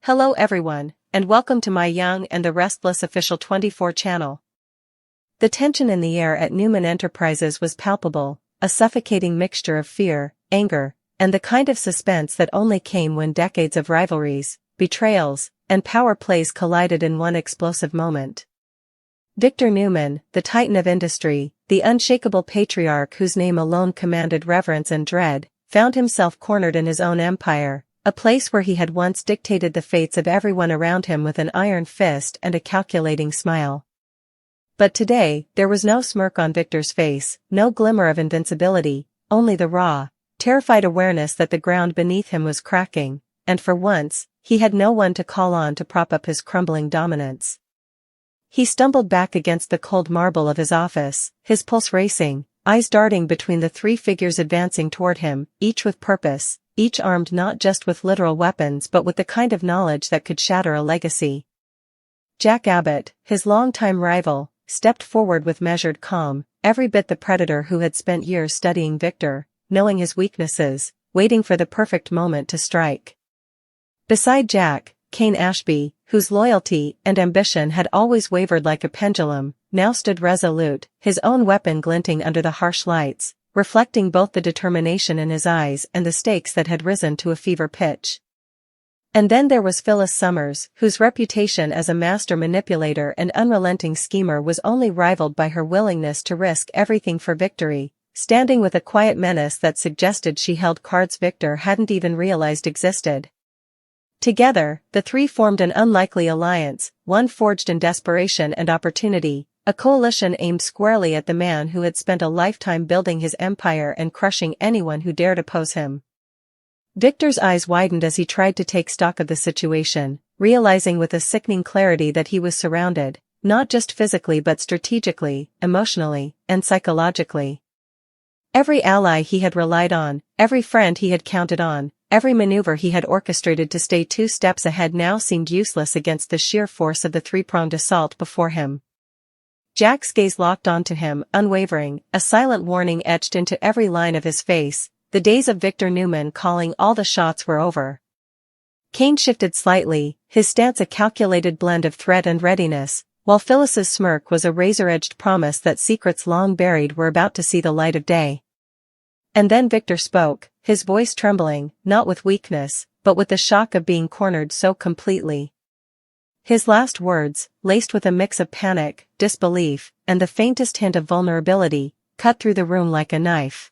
Hello everyone, and welcome to my Young and the Restless official 24 channel. The tension in the air at Newman Enterprises was palpable, a suffocating mixture of fear, anger, and the kind of suspense that only came when decades of rivalries, betrayals, and power plays collided in one explosive moment. Victor Newman, the titan of industry, the unshakable patriarch whose name alone commanded reverence and dread, found himself cornered in his own empire, a place where he had once dictated the fates of everyone around him with an iron fist and a calculating smile. But today, there was no smirk on Victor's face, no glimmer of invincibility, only the raw, terrified awareness that the ground beneath him was cracking, and for once, he had no one to call on to prop up his crumbling dominance. He stumbled back against the cold marble of his office, his pulse racing, eyes darting between the three figures advancing toward him, each with purpose, each armed not just with literal weapons but with the kind of knowledge that could shatter a legacy. Jack Abbott, his longtime rival, stepped forward with measured calm, every bit the predator who had spent years studying Victor, knowing his weaknesses, waiting for the perfect moment to strike. Beside Jack, Cain Ashby, whose loyalty and ambition had always wavered like a pendulum, now stood resolute, his own weapon glinting under the harsh lights, reflecting both the determination in his eyes and the stakes that had risen to a fever pitch. And then there was Phyllis Summers, whose reputation as a master manipulator and unrelenting schemer was only rivaled by her willingness to risk everything for victory, standing with a quiet menace that suggested she held cards Victor hadn't even realized existed. Together, the three formed an unlikely alliance, one forged in desperation and opportunity, a coalition aimed squarely at the man who had spent a lifetime building his empire and crushing anyone who dared oppose him. Victor's eyes widened as he tried to take stock of the situation, realizing with a sickening clarity that he was surrounded, not just physically but strategically, emotionally, and psychologically. Every ally he had relied on, every friend he had counted on, every maneuver he had orchestrated to stay 2 steps ahead now seemed useless against the sheer force of the three-pronged assault before him. Jack's gaze locked onto him, unwavering, a silent warning etched into every line of his face. The days of Victor Newman calling all the shots were over. Cain shifted slightly, his stance a calculated blend of threat and readiness, while Phyllis's smirk was a razor-edged promise that secrets long buried were about to see the light of day. And then Victor spoke, his voice trembling, not with weakness, but with the shock of being cornered so completely. His last words, laced with a mix of panic, disbelief, and the faintest hint of vulnerability, cut through the room like a knife.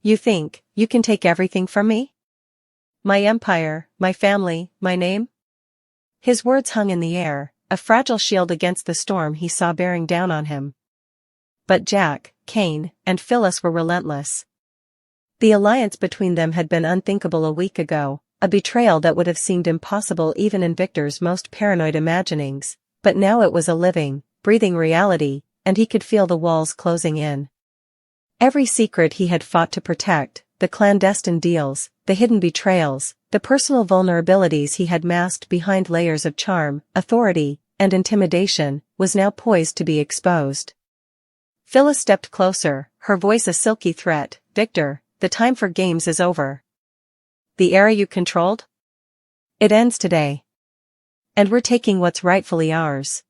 "You think, you can take everything from me? My empire, my family, my name?" His words hung in the air, a fragile shield against the storm he saw bearing down on him. But Jack, Cain, and Phyllis were relentless. The alliance between them had been unthinkable a week ago, a betrayal that would have seemed impossible even in Victor's most paranoid imaginings, but now it was a living, breathing reality, and he could feel the walls closing in. Every secret he had fought to protect, the clandestine deals, the hidden betrayals, the personal vulnerabilities he had masked behind layers of charm, authority, and intimidation, was now poised to be exposed. Phyllis stepped closer, her voice a silky threat. "Victor, the time for games is over. The era you controlled? It ends today. And we're taking what's rightfully ours."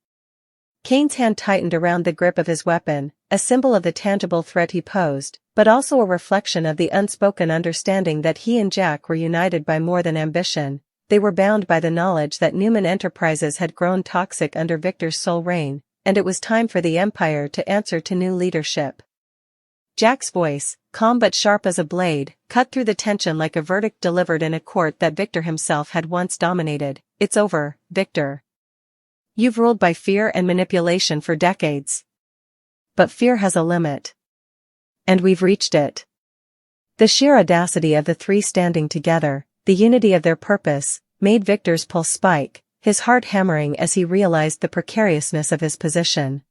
Cain's hand tightened around the grip of his weapon, a symbol of the tangible threat he posed, but also a reflection of the unspoken understanding that he and Jack were united by more than ambition. They were bound by the knowledge that Newman Enterprises had grown toxic under Victor's sole reign, and it was time for the empire to answer to new leadership. Jack's voice, calm but sharp as a blade, cut through the tension like a verdict delivered in a court that Victor himself had once dominated. "It's over, Victor. You've ruled by fear and manipulation for decades. But fear has a limit. And we've reached it." The sheer audacity of the three standing together, the unity of their purpose, made Victor's pulse spike, his heart hammering as he realized the precariousness of his position.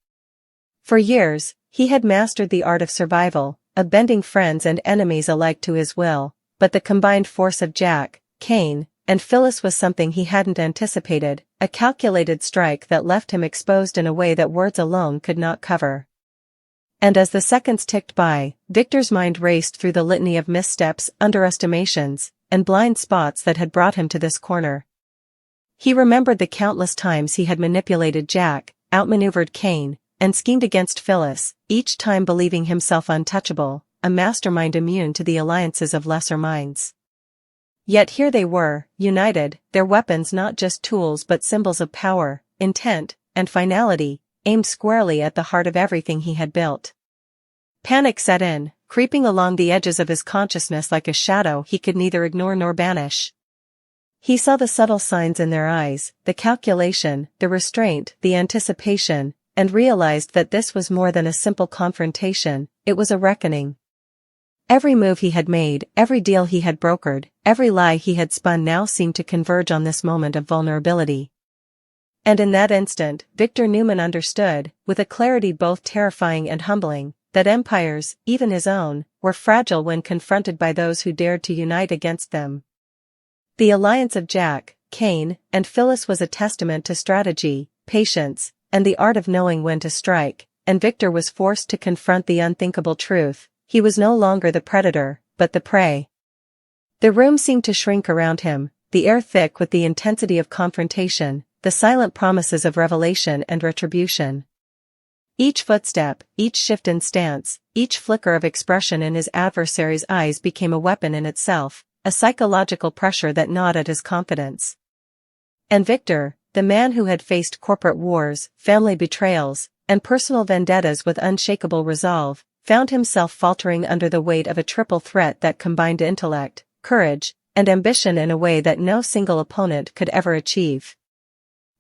For years, he had mastered the art of survival, of bending friends and enemies alike to his will, but the combined force of Jack, Cain, and Phyllis was something he hadn't anticipated, a calculated strike that left him exposed in a way that words alone could not cover. And as the seconds ticked by, Victor's mind raced through the litany of missteps, underestimations, and blind spots that had brought him to this corner. He remembered the countless times he had manipulated Jack, outmaneuvered Cain, and schemed against Phyllis, each time believing himself untouchable, a mastermind immune to the alliances of lesser minds. Yet here they were, united, their weapons not just tools but symbols of power, intent, and finality, aimed squarely at the heart of everything he had built. Panic set in, creeping along the edges of his consciousness like a shadow he could neither ignore nor banish. He saw the subtle signs in their eyes, the calculation, the restraint, the anticipation, and realized that this was more than a simple confrontation, it was a reckoning. Every move he had made, every deal he had brokered, every lie he had spun now seemed to converge on this moment of vulnerability. And in that instant, Victor Newman understood, with a clarity both terrifying and humbling, that empires, even his own, were fragile when confronted by those who dared to unite against them. The alliance of Jack, Cain, and Phyllis was a testament to strategy, patience, and the art of knowing when to strike, and Victor was forced to confront the unthinkable truth. He was no longer the predator, but the prey. The room seemed to shrink around him, the air thick with the intensity of confrontation, the silent promises of revelation and retribution. Each footstep, each shift in stance, each flicker of expression in his adversary's eyes became a weapon in itself, a psychological pressure that gnawed at his confidence. And Victor, the man who had faced corporate wars, family betrayals, and personal vendettas with unshakable resolve, found himself faltering under the weight of a triple threat that combined intellect, courage, and ambition in a way that no single opponent could ever achieve.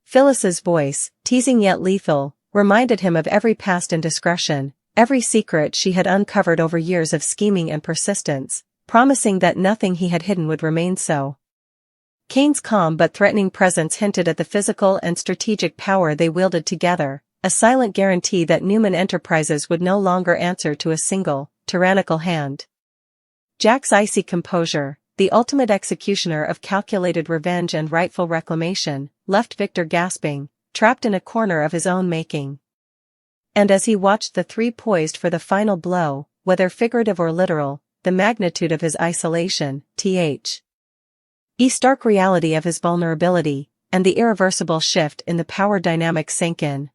Phyllis's voice, teasing yet lethal, reminded him of every past indiscretion, every secret she had uncovered over years of scheming and persistence, promising that nothing he had hidden would remain so. Cain's calm but threatening presence hinted at the physical and strategic power they wielded together, a silent guarantee that Newman Enterprises would no longer answer to a single, tyrannical hand. Jack's icy composure, the ultimate executioner of calculated revenge and rightful reclamation, left Victor gasping, trapped in a corner of his own making. And as he watched the three poised for the final blow, whether figurative or literal, the magnitude of his isolation, the stark reality of his vulnerability, and the irreversible shift in the power dynamic sank in.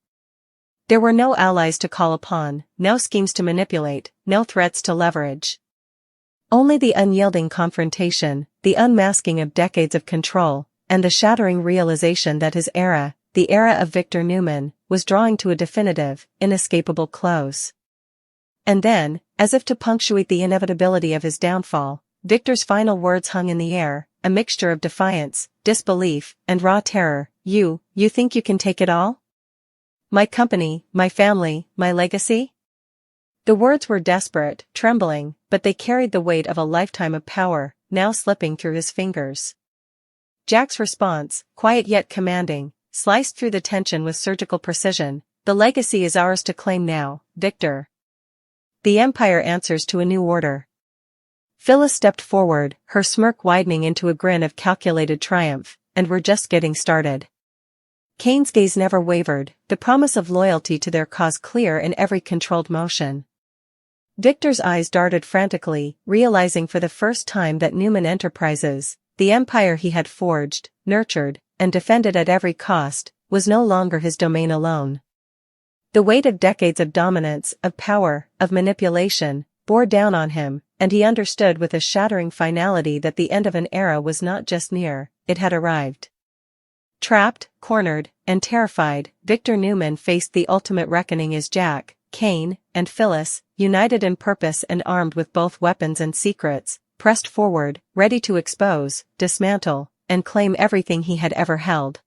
There were no allies to call upon, no schemes to manipulate, no threats to leverage. Only the unyielding confrontation, the unmasking of decades of control, and the shattering realization that his era, the era of Victor Newman, was drawing to a definitive, inescapable close. And then, as if to punctuate the inevitability of his downfall, Victor's final words hung in the air, a mixture of defiance, disbelief, and raw terror. You think you can take it all? My company, my family, my legacy? The words were desperate, trembling, but they carried the weight of a lifetime of power, now slipping through his fingers. Jack's response, quiet yet commanding, sliced through the tension with surgical precision. The legacy is ours to claim now, Victor. The Empire answers to a new order. Phyllis stepped forward, her smirk widening into a grin of calculated triumph, and we're just getting started. Cain's gaze never wavered, the promise of loyalty to their cause clear in every controlled motion. Victor's eyes darted frantically, realizing for the first time that Newman Enterprises, the empire he had forged, nurtured, and defended at every cost, was no longer his domain alone. The weight of decades of dominance, of power, of manipulation, bore down on him, and he understood with a shattering finality that the end of an era was not just near, it had arrived. Trapped, cornered, and terrified, Victor Newman faced the ultimate reckoning as Jack, Cain, and Phyllis, united in purpose and armed with both weapons and secrets, pressed forward, ready to expose, dismantle, and claim everything he had ever held.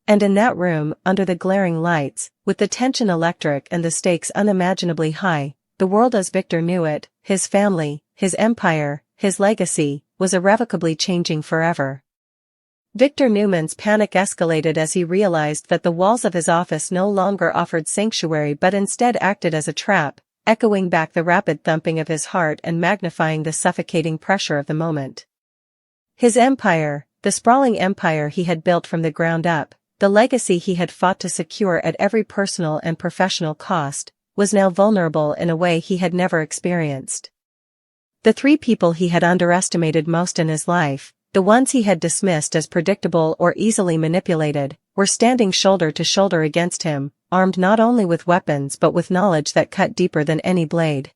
And in that room, under the glaring lights, with the tension electric and the stakes unimaginably high, the world as Victor knew it, his family, his empire, his legacy, was irrevocably changing forever. Victor Newman's panic escalated as he realized that the walls of his office no longer offered sanctuary but instead acted as a trap, echoing back the rapid thumping of his heart and magnifying the suffocating pressure of the moment. His empire, the sprawling empire he had built from the ground up, the legacy he had fought to secure at every personal and professional cost, was now vulnerable in a way he had never experienced. The three people he had underestimated most in his life, the ones he had dismissed as predictable or easily manipulated, were standing shoulder to shoulder against him, armed not only with weapons but with knowledge that cut deeper than any blade.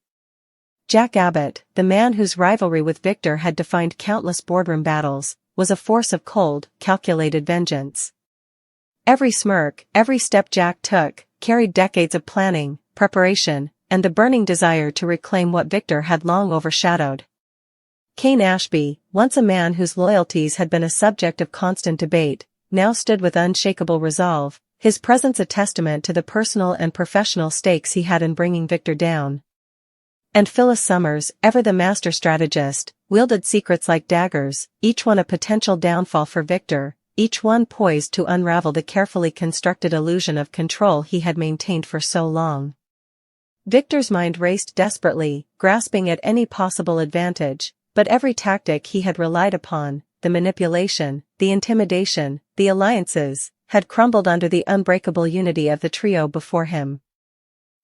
Jack Abbott, the man whose rivalry with Victor had defined countless boardroom battles, was a force of cold, calculated vengeance. Every smirk, every step Jack took, carried decades of planning, preparation, and the burning desire to reclaim what Victor had long overshadowed. Cain Ashby, once a man whose loyalties had been a subject of constant debate, now stood with unshakable resolve, his presence a testament to the personal and professional stakes he had in bringing Victor down. And Phyllis Summers, ever the master strategist, wielded secrets like daggers, each one a potential downfall for Victor, each one poised to unravel the carefully constructed illusion of control he had maintained for so long. Victor's mind raced desperately, grasping at any possible advantage, but every tactic he had relied upon, the manipulation, the intimidation, the alliances, had crumbled under the unbreakable unity of the trio before him.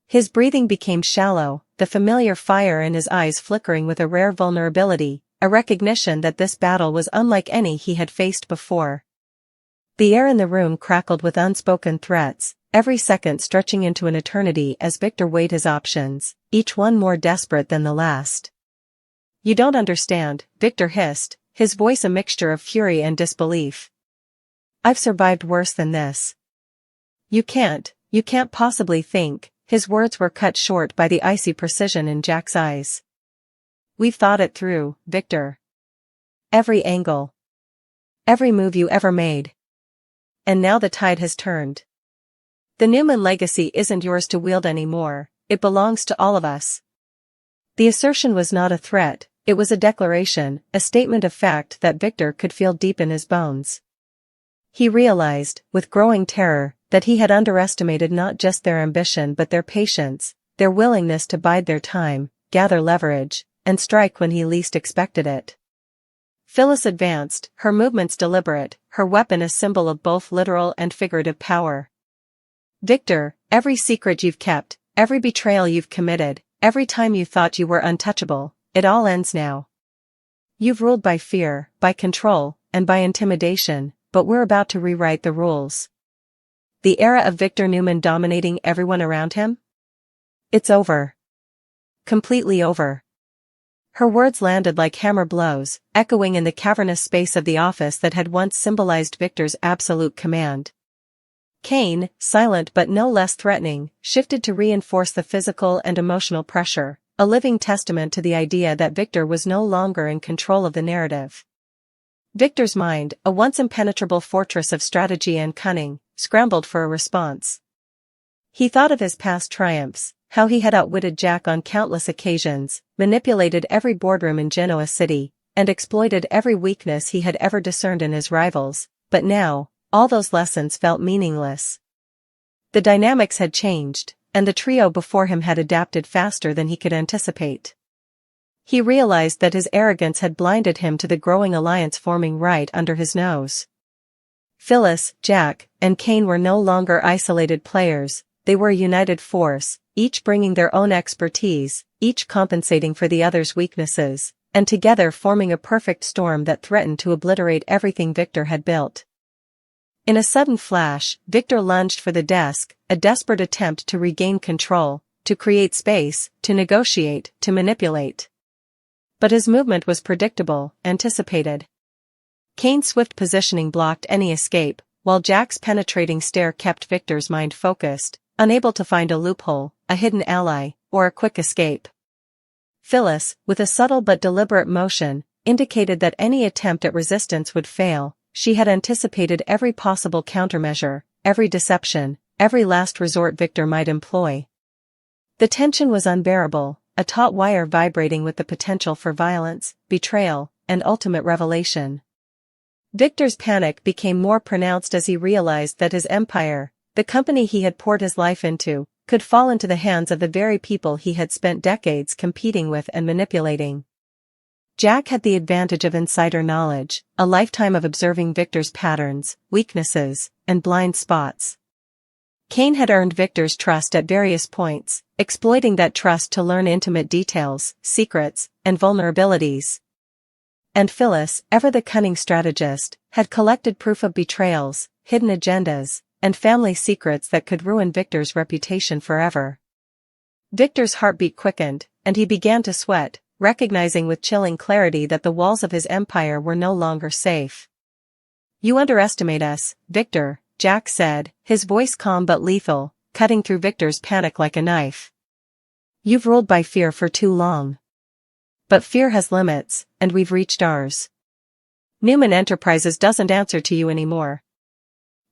His breathing became shallow, the familiar fire in his eyes flickering with a rare vulnerability, a recognition that this battle was unlike any he had faced before. The air in the room crackled with unspoken threats, every second stretching into an eternity as Victor weighed his options, each one more desperate than the last. "You don't understand," Victor hissed, his voice a mixture of fury and disbelief. "I've survived worse than this. You can't possibly think." His words were cut short by the icy precision in Jack's eyes. "We've thought it through, Victor. Every angle. Every move you ever made. And now the tide has turned. The Newman legacy isn't yours to wield anymore, it belongs to all of us." The assertion was not a threat, it was a declaration, a statement of fact that Victor could feel deep in his bones. He realized, with growing terror, that he had underestimated not just their ambition but their patience, their willingness to bide their time, gather leverage, and strike when he least expected it. Phyllis advanced, her movements deliberate, her weapon a symbol of both literal and figurative power. "Victor, every secret you've kept, every betrayal you've committed, every time you thought you were untouchable, it all ends now. You've ruled by fear, by control, and by intimidation, but we're about to rewrite the rules." The era of Victor Newman dominating everyone around him? It's over. Completely over. Her words landed like hammer blows, echoing in the cavernous space of the office that had once symbolized Victor's absolute command. Cain, silent but no less threatening, shifted to reinforce the physical and emotional pressure, a living testament to the idea that Victor was no longer in control of the narrative. Victor's mind, a once impenetrable fortress of strategy and cunning, scrambled for a response. He thought of his past triumphs, how he had outwitted Jack on countless occasions, manipulated every boardroom in Genoa City, and exploited every weakness he had ever discerned in his rivals, but now, all those lessons felt meaningless. The dynamics had changed, and the trio before him had adapted faster than he could anticipate. He realized that his arrogance had blinded him to the growing alliance forming right under his nose. Phyllis, Jack, and Cain were no longer isolated players, they were a united force, each bringing their own expertise, each compensating for the other's weaknesses, and together forming a perfect storm that threatened to obliterate everything Victor had built. In a sudden flash, Victor lunged for the desk, a desperate attempt to regain control, to create space, to negotiate, to manipulate. But his movement was predictable, anticipated. Cain's swift positioning blocked any escape, while Jack's penetrating stare kept Victor's mind focused, unable to find a loophole, a hidden ally, or a quick escape. Phyllis, with a subtle but deliberate motion, indicated that any attempt at resistance would fail. She had anticipated every possible countermeasure, every deception, every last resort Victor might employ. The tension was unbearable, a taut wire vibrating with the potential for violence, betrayal, and ultimate revelation. Victor's panic became more pronounced as he realized that his empire, the company he had poured his life into, could fall into the hands of the very people he had spent decades competing with and manipulating. Jack had the advantage of insider knowledge, a lifetime of observing Victor's patterns, weaknesses, and blind spots. Cain had earned Victor's trust at various points, exploiting that trust to learn intimate details, secrets, and vulnerabilities. And Phyllis, ever the cunning strategist, had collected proof of betrayals, hidden agendas, and family secrets that could ruin Victor's reputation forever. Victor's heartbeat quickened, and he began to sweat, recognizing with chilling clarity that the walls of his empire were no longer safe. "You underestimate us, Victor," Jack said, his voice calm but lethal, cutting through Victor's panic like a knife. "You've ruled by fear for too long. But fear has limits, and we've reached ours. Newman Enterprises doesn't answer to you anymore.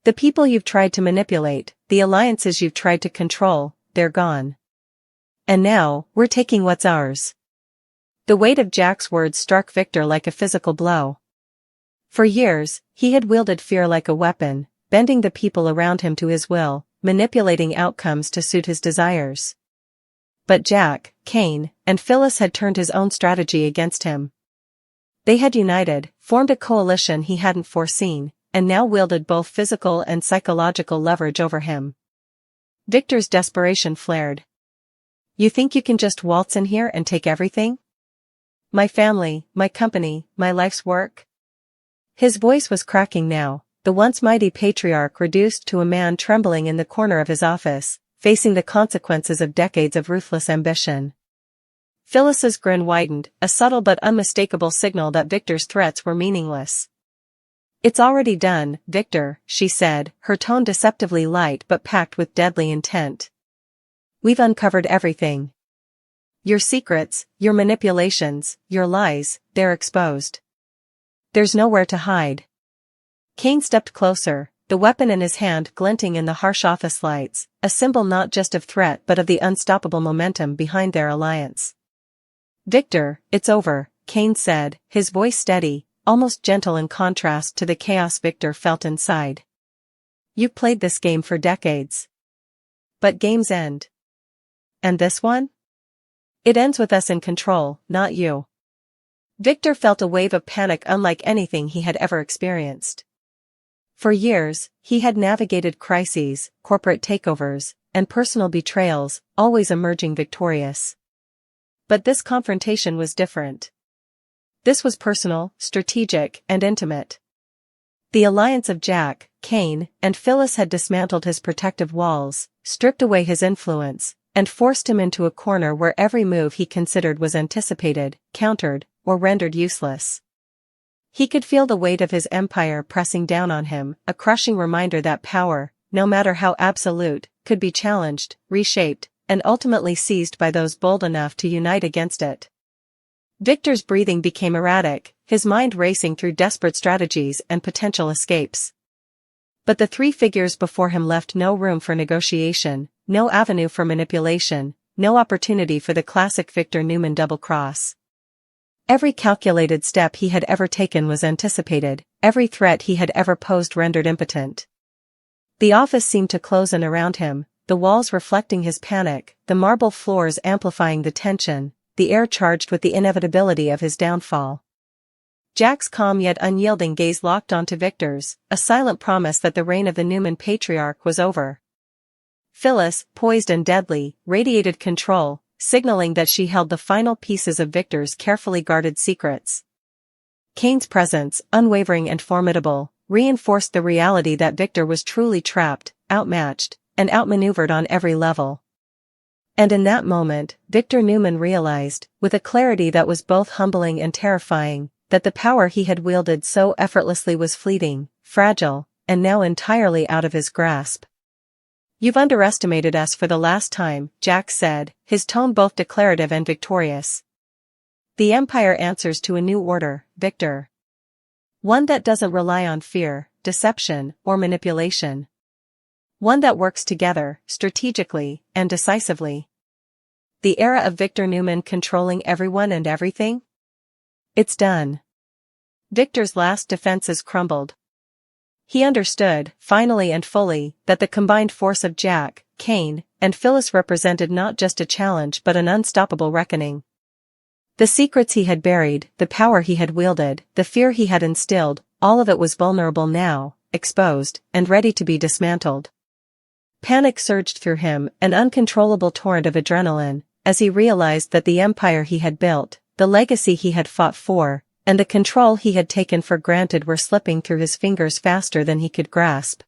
The people you've tried to manipulate, the alliances you've tried to control, they're gone. And now, we're taking what's ours." The weight of Jack's words struck Victor like a physical blow. For years, he had wielded fear like a weapon, bending the people around him to his will, manipulating outcomes to suit his desires. But Jack, Kane, and Phyllis had turned his own strategy against him. They had united, formed a coalition he hadn't foreseen, and now wielded both physical and psychological leverage over him. Victor's desperation flared. "You think you can just waltz in here and take everything? My family, my company, my life's work?" His voice was cracking now, the once mighty patriarch reduced to a man trembling in the corner of his office, facing the consequences of decades of ruthless ambition. Phyllis's grin widened, a subtle but unmistakable signal that Victor's threats were meaningless. "It's already done, Victor," she said, her tone deceptively light but packed with deadly intent. "We've uncovered everything. Your secrets, your manipulations, your lies, they're exposed. There's nowhere to hide." Kane stepped closer, the weapon in his hand glinting in the harsh office lights, a symbol not just of threat but of the unstoppable momentum behind their alliance. "Victor, it's over," Kane said, his voice steady, almost gentle in contrast to the chaos Victor felt inside. "You've played this game for decades. But games end. And this one? It ends with us in control, not you." Victor felt a wave of panic unlike anything he had ever experienced. For years, he had navigated crises, corporate takeovers, and personal betrayals, always emerging victorious. But this confrontation was different. This was personal, strategic, and intimate. The alliance of Jack, Kane, and Phyllis had dismantled his protective walls, stripped away his influence, and forced him into a corner where every move he considered was anticipated, countered, or rendered useless. He could feel the weight of his empire pressing down on him, a crushing reminder that power, no matter how absolute, could be challenged, reshaped, and ultimately seized by those bold enough to unite against it. Victor's breathing became erratic, his mind racing through desperate strategies and potential escapes. But the three figures before him left no room for negotiation, no avenue for manipulation, no opportunity for the classic Victor Newman double-cross. Every calculated step he had ever taken was anticipated, every threat he had ever posed rendered impotent. The office seemed to close in around him, the walls reflecting his panic, the marble floors amplifying the tension, the air charged with the inevitability of his downfall. Jack's calm yet unyielding gaze locked onto Victor's, a silent promise that the reign of the Newman patriarch was over. Phyllis, poised and deadly, radiated control, signaling that she held the final pieces of Victor's carefully guarded secrets. Kane's presence, unwavering and formidable, reinforced the reality that Victor was truly trapped, outmatched, and outmaneuvered on every level. And in that moment, Victor Newman realized, with a clarity that was both humbling and terrifying, that the power he had wielded so effortlessly was fleeting, fragile, and now entirely out of his grasp. "You've underestimated us for the last time," Jack said, his tone both declarative and victorious. "The Empire answers to a new order, Victor. One that doesn't rely on fear, deception, or manipulation. One that works together, strategically, and decisively. The era of Victor Newman controlling everyone and everything? It's done." Victor's last defenses crumbled. He understood, finally and fully, that the combined force of Jack, Kane, and Phyllis represented not just a challenge but an unstoppable reckoning. The secrets he had buried, the power he had wielded, the fear he had instilled, all of it was vulnerable now, exposed, and ready to be dismantled. Panic surged through him, an uncontrollable torrent of adrenaline, as he realized that the empire he had built, the legacy he had fought for, and the control he had taken for granted were slipping through his fingers faster than he could grasp.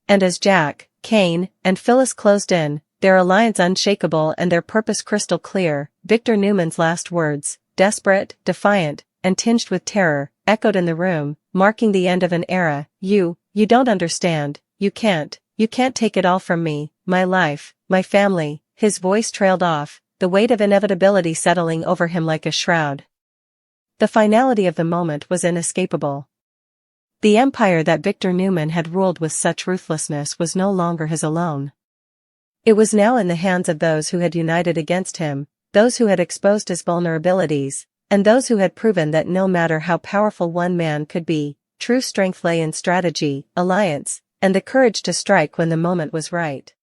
And as Jack, Kane, and Phyllis closed in, their alliance unshakable and their purpose crystal clear, Victor Newman's last words, desperate, defiant, and tinged with terror, echoed in the room, marking the end of an era. You don't understand, you can't take it all from me, my life, my family." His voice trailed off, the weight of inevitability settling over him like a shroud. The finality of the moment was inescapable. The empire that Victor Newman had ruled with such ruthlessness was no longer his alone. It was now in the hands of those who had united against him, those who had exposed his vulnerabilities, and those who had proven that no matter how powerful one man could be, true strength lay in strategy, alliance, and the courage to strike when the moment was right.